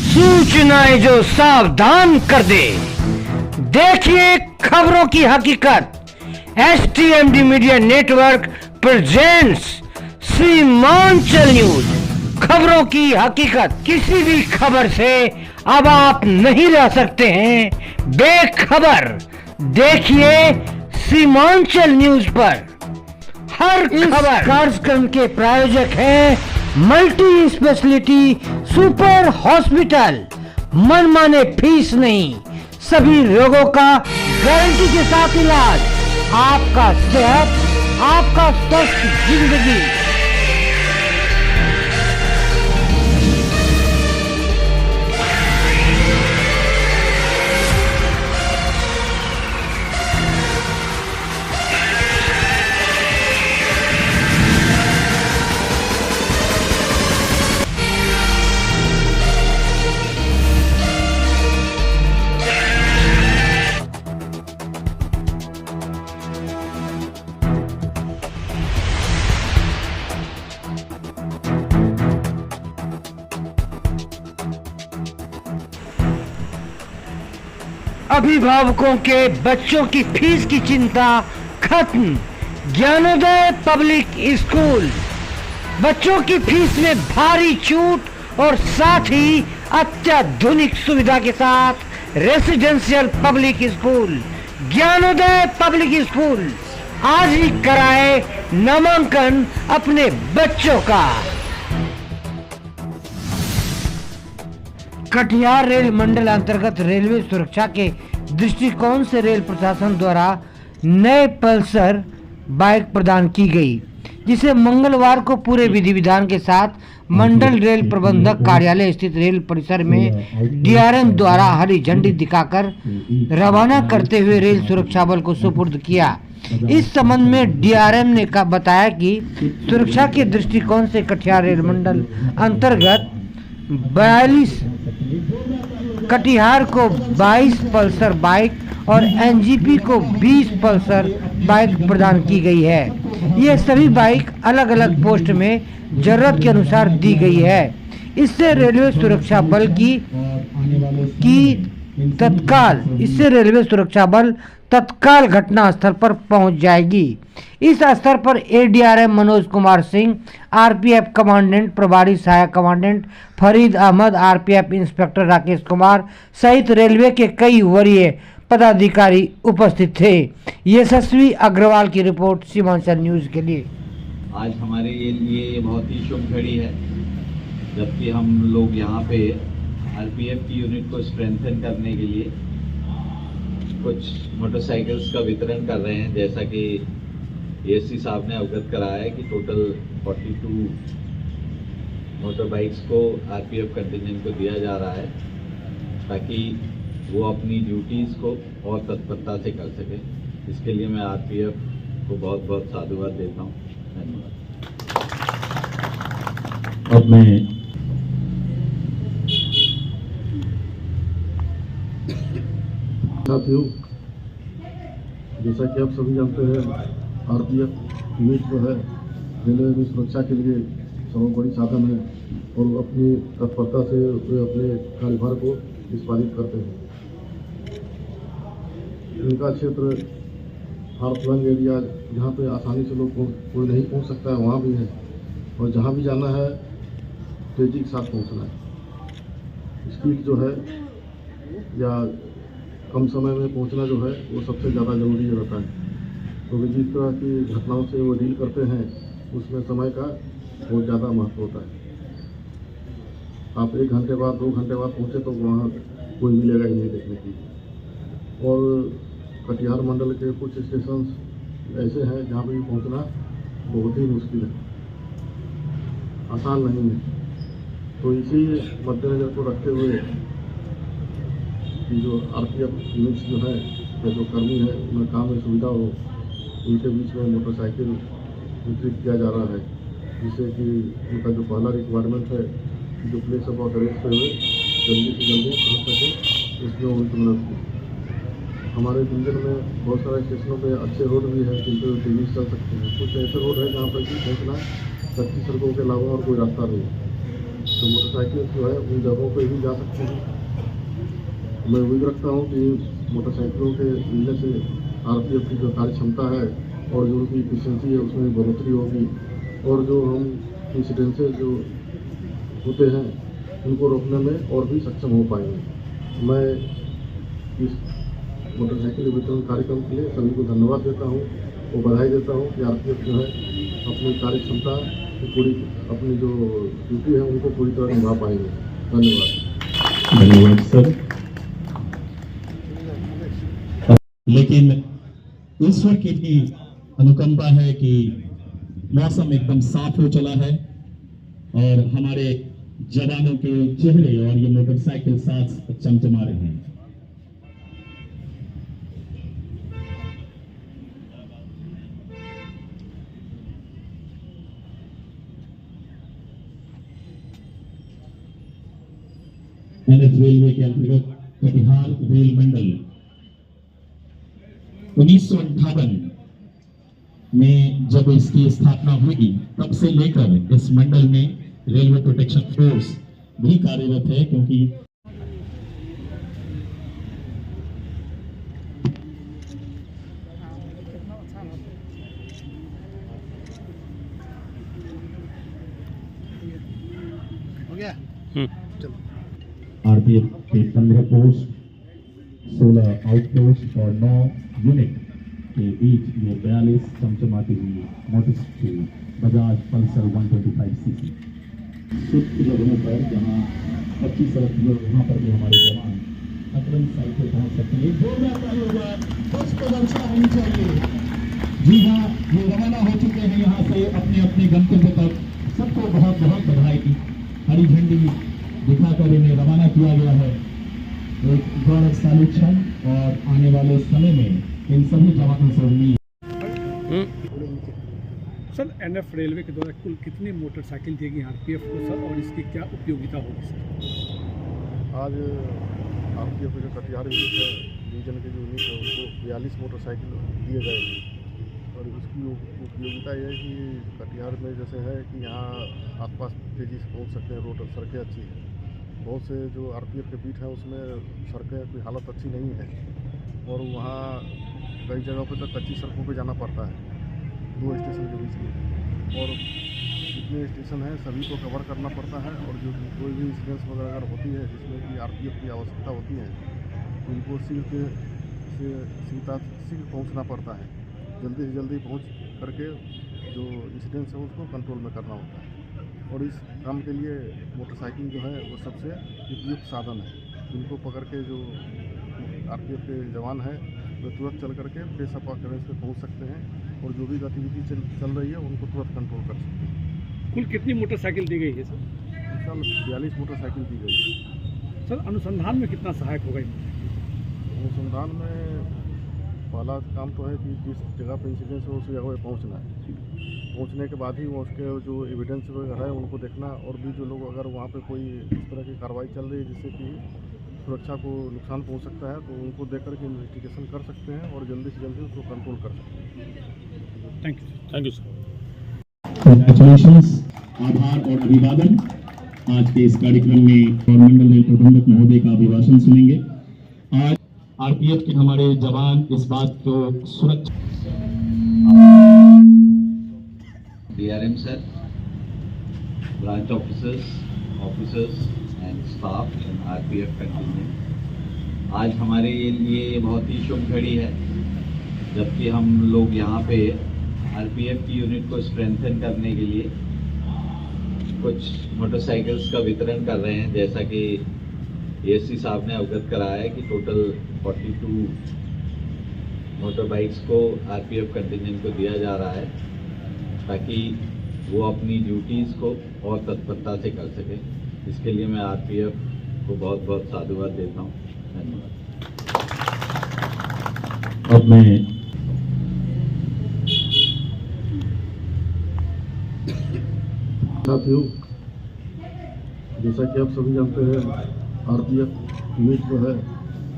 सूचनाएं जो सावधान कर दे। देखिए खबरों की हकीकत। STMD media network presents Seemanchal news, खबरों की हकीकत। किसी भी खबर से अब आप नहीं रह सकते हैं बेखबर। देखिए सीमांचल न्यूज पर हर खबर। कार्यक्रम के प्रायोजक हैं मल्टी स्पेशलिटी सुपर हॉस्पिटल। मनमाने फीस नहीं, सभी रोगों का गारंटी के साथ इलाज। आपका सेहत, आपका स्वस्थ जिंदगी। अभिभावकों के बच्चों की फीस की चिंता खत्म। ज्ञानोदय पब्लिक स्कूल बच्चों की फीस में भारी छूट और साथ ही अत्याधुनिक सुविधा के साथ residential public school. Gyanodaya public school आज ही कराए नामांकन अपने बच्चों का। कटिहार रेल मंडल अंतर्गत रेलवे सुरक्षा के दृष्टिकोण से रेल प्रशासन द्वारा नए पल्सर बाइक प्रदान की गई, जिसे मंगलवार को पूरे विधि विधान के साथ मंडल रेल प्रबंधक कार्यालय स्थित रेल परिसर में DRM द्वारा हरी झंडी दिखाकर रवाना करते हुए रेल सुरक्षा बल को सुपुर्द किया। इस संबंध में DRM ने बताया कि सुरक्षा के दृष्टिकोण से कटिहार रेल मंडल अंतर्गत 42 कटिहार को 22 पल्सर बाइक और NGP को 20 पल्सर बाइक प्रदान की गई है। ये सभी बाइक अलग अलग पोस्ट में जरूरत के अनुसार दी गई है। इससे रेलवे सुरक्षा बल तत्काल घटना स्थल पर पहुंच जाएगी। इस स्तर पर ADRM Manoj Kumar Singh, RPF commandant प्रभारी सहायक commandant Farid Ahmad, RPF inspector Rakesh Kumar सहित रेलवे के कई वरीय पदाधिकारी उपस्थित थे। यशस्वी अग्रवाल की रिपोर्ट सीमांचल न्यूज के लिए। आज हमारे लिए ये बहुत ही शुभ घड़ी है, जबकि हम लोग यहाँ पे RPF की यूनिट को स्ट्रेंथन करने के लिए कुछ मोटरसाइकिल्स का वितरण कर रहे हैं। जैसा कि ASC साहब ने अवगत कराया है कि टोटल 42 मोटर बाइक्स को RPF कंटिजेंट को दिया जा रहा है, ताकि वो अपनी ड्यूटीज़ को और तत्परता से कर सके। इसके लिए मैं RPF को बहुत बहुत साधुवाद देता हूँ। धन्यवाद। अब मैं साथियों, जैसा कि आप सभी जानते हैं, RPF यूनिट जो है रेलवे में सुरक्षा के लिए सर्वोपरि साधन है और वो अपनी तत्परता से वे अपने कार्यभार को निष्पादित करते हैं। इनका क्षेत्र हार्फलंग एरिया, जहाँ पे आसानी से लोग कोई नहीं पहुँच सकता है, वहाँ भी है, और जहाँ भी जाना है तेजी के साथ पहुँचना है। स्पीड जो है या कम समय में पहुंचना जो है वो सबसे ज़्यादा ज़रूरी रहता है, क्योंकि जिस तरह की घटनाओं से वो डील करते हैं उसमें समय का बहुत ज़्यादा महत्व होता है। आप 1 घंटे बाद 2 घंटे बाद पहुँचे तो वहाँ कोई मिलेगा ही नहीं देखने की। और कटिहार मंडल के कुछ स्टेशन ऐसे हैं जहाँ पर पहुँचना बहुत ही मुश्किल है, आसान नहीं है। तो इसी मद्देनज़र को रखते हुए कि जो RPF यूनिट्स जो है या जो कर्मी है उन्हें काम में सुविधा हो, उनके बीच में मोटरसाइकिल वितरित किया जा रहा है, जिससे कि उनका जो पहला रिक्वायरमेंट है कि जो प्लेस ऑफ ऑर्डरेंस पे हुए जल्दी से जल्दी पहुँच सके, इसमें उनकी मदद की। हमारे दिल्ली में बहुत सारे स्टेशनों पे अच्छे रोड भी हैं जिन पर तेजी चल सकते हैं। कुछ ऐसे रोड है जहाँ पर कि पहुँचना कच्ची सड़कों के अलावा और कोई रास्ता नहीं है। तो मोटरसाइकिल जो है उन जगहों पर भी जा सकते हैं। मैं उम्मीद रखता हूँ कि मोटरसाइकिलों के मिलने से आरपीएफ की जो कार्य क्षमता है और जो उनकी इफिशियंसी है उसमें बढ़ोतरी होगी और जो हम इंसिडेंसेस जो होते हैं उनको रोकने में और भी सक्षम हो पाएंगे। मैं इस मोटरसाइकिल वितरण कार्यक्रम के लिए सभी को धन्यवाद देता हूँ और बधाई देता हूँ कि आरपीएफ जो है अपनी कार्य क्षमता की पूरी अपनी जो ड्यूटी है उनको पूरी तरह निभा पाएंगे। धन्यवाद। धन्यवाद सर। लेकिन ईश्वर की भी अनुकंपा है कि मौसम एकदम साफ हो चला है और हमारे जवानों के चेहरे और ये मोटरसाइकिल साथ चमचमा रहे हैं। एनएच रेलवे के अंतर्गत कटिहार रेल मंडल 1958 में जब इसकी स्थापना हुई तब से लेकर इस मंडल में रेलवे प्रोटेक्शन फोर्स भी कार्यरत है, क्योंकि आरपीएफ के 15 पोस्ट, 16 आउटपोस्ट और 9 यूनिट के बीच ये 42 चमचमाती हुई मोटरसाइकिल बजाज पल्सर 125cc शुद्ध जगहों पर जहाँ 25 सड़क वहाँ पर भी हमारे जवान अग्रिम साइड पर पहुँच सकते हैं। जोरदार ताली होगा, कुछ प्रदर्शन होनी चाहिए। जी हाँ, ये रवाना हो चुके हैं यहाँ से अपने अपने गंतव्य तक। सबको बहुत बहुत बधाई। हरी झंडी दिखाकर इन्हें रवाना किया गया है। एक गौरवशाली क्षण और आने वाले समय में इन सभी जवानों से उम्मीद। सर, एनएफ रेलवे के द्वारा कुल कितनी मोटरसाइकिल दी गई आरपीएफ को सर, और इसकी क्या उपयोगिता होगी सर? आज आरपीएफ के जो कटिहार यूनिट है, डिवीजन के जो यूनिट है, उनको 42 मोटरसाइकिल दिए गए हैं और उसकी उपयोगिता यह है कि कटिहार में जैसे है कि यहाँ आसपास तेज़ी से पहुँच सकते हैं, रोड सड़कें अच्छी हैं। बहुत से जो आरपीएफ के बीट है उसमें सड़कें की हालत अच्छी नहीं है और वहाँ कई जगहों पे तो कच्ची सड़कों पे जाना पड़ता है 2 स्टेशन के बीच में, और जितने स्टेशन हैं सभी को कवर करना पड़ता है और जो कोई भी इंसिडेंस वगैरह अगर होती है जिसमें कि आरपीएफ की आवश्यकता होती है तो उनको शीघ्र पहुँचना पड़ता है। जल्दी से जल्दी पहुँच करके जो इंसिडेंस है उसको कंट्रोल में करना होता है और इस काम के लिए मोटरसाइकिल जो है वो सबसे उपयुक्त साधन है। इनको पकड़ के जो आरपीएफ के जवान हैं वो तुरंत चल करके प्लेस ऑफ ऑकरेंस पे पहुंच सकते हैं और जो भी गतिविधि चल रही है उनको तुरंत कंट्रोल कर सकते हैं। कुल कितनी मोटरसाइकिल दी गई है सर? इस साल 42 मोटरसाइकिल दी गई है। सर, अनुसंधान में कितना सहायक होगा? अनुसंधान में पहला काम तो है कि जिस जगह पर इंसिडेंस हो उस जगह पर पहुँचना है। पहुंचने के बाद ही वो उसके जो एविडेंस वगैरह है उनको देखना और भी जो लोग अगर वहाँ पे कोई इस तरह की कार्रवाई चल रही है जिससे कि सुरक्षा को नुकसान पहुँच सकता है तो उनको देख करके इन्वेस्टिगेशन कर सकते हैं और जल्दी से जल्दी उसको कंट्रोल कर सकते हैं। Thank you sir. कंग्रेचुलेशंस, आभार और अभिवादन। आज के इस कार्यक्रम में गवर्नमेंटल रेल प्रबंधक महोदय का अभिभाषण सुनेंगे। आज आरपीएफ के हमारे जवान इस बात को सुरक्षा DRM sir, branch officers and staff and RPF contingent। आज हमारे लिए बहुत ही शुभ घड़ी है जबकि हम लोग यहाँ पे RPF की यूनिट को स्ट्रेंथन करने के लिए कुछ मोटरसाइकिल्स का वितरण कर रहे हैं। जैसा कि ASC साहब ने अवगत कराया है कि टोटल 42 मोटर बाइक्स को RPF कंटिजेंट को दिया जा रहा है ताकि वो अपनी ड्यूटीज़ को और तत्परता से कर सके। इसके लिए मैं RPF को बहुत बहुत साधुवाद देता हूँ। धन्यवाद। अब मैं साथियों, जैसा कि आप सभी जानते हैं आरपीएफ यूनिट जो है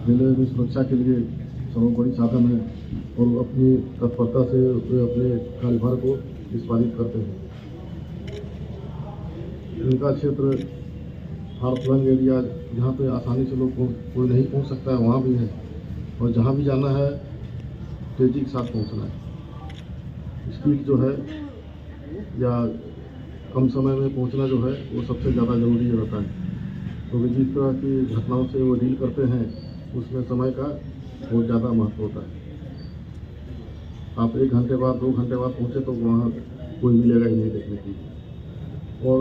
रेलवे में सुरक्षा के लिए सर्वोपरि साधन है और वो अपनी तत्परता से वे अपने कार्यभार को निष्पादित करते हैं। इनका क्षेत्र हार्टलैंड एरिया जहाँ पे आसानी से लोग कोई नहीं पहुँच सकता है वहाँ भी है, और जहाँ भी जाना है तेज़ी के साथ पहुँचना है। स्पीड जो है या कम समय में पहुँचना जो है वो सबसे ज़्यादा ज़रूरी रहता है, क्योंकि जिस तरह की घटनाओं से वो डील करते हैं उसमें समय का बहुत ज़्यादा महत्व होता है। आप 1 घंटे बाद 2 घंटे बाद पहुँचे तो वहाँ कोई मिलेगा ही नहीं देखने की। और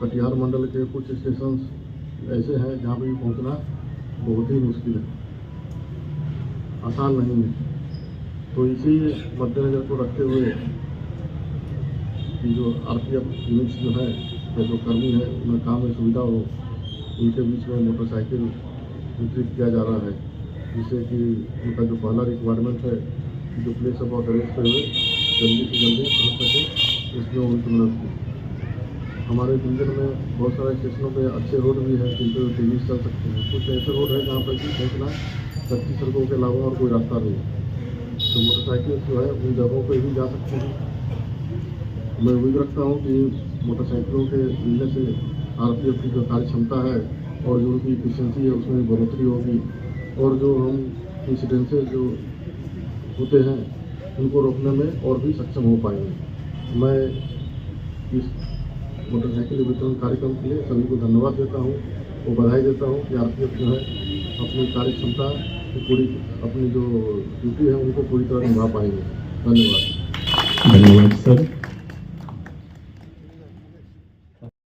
कटिहार मंडल के कुछ स्टेशन ऐसे हैं जहाँ पर पहुँचना बहुत ही मुश्किल है, आसान नहीं है। तो इसी मद्देनज़र को रखते हुए कि जो आरपीएफ यूनिट्स जो है या जो कर्मी है उन्हें काम में सुविधा हो, उनके बीच में मोटरसाइकिल वितरित किया जा रहा है, जिससे कि उनका जो पहला रिक्वायरमेंट है कि जो प्लेस ऑफ ऑर्डरेंस पे हुए जल्दी से जल्दी पहुँच सके, उसमें उनकी मदद की। हमारे डिवीजन में बहुत सारे स्टेशनों पे अच्छे रोड भी हैं जिन पर तेजी से चल सकते हैं। कुछ ऐसे रोड है जहाँ पर कि पहुँचना कच्ची सड़कों के अलावा और कोई रास्ता नहीं है, तो मोटरसाइकिल जो है उन जगहों पर भी जा सकते हैं। मैं उम्मीद रखता हूँ कि मोटरसाइकिलों के मिलने से आरपीएफ की जो कार्य क्षमता है और जो उनकी इफिशिएंसी है उसमें बढ़ोतरी होगी, और जो हम इंसिडेंसेस जो होते हैं उनको रोकने में और भी सक्षम हो पाएंगे। मैं इस मोटरसाइकिल वितरण कार्यक्रम के लिए सभी को धन्यवाद देता हूँ और बधाई देता हूँ कि आरपीएफ जो है अपनी कार्य क्षमता की पूरी अपनी जो ड्यूटी है उनको पूरी तरह निभा पाएंगे। धन्यवाद। धन्यवाद सर।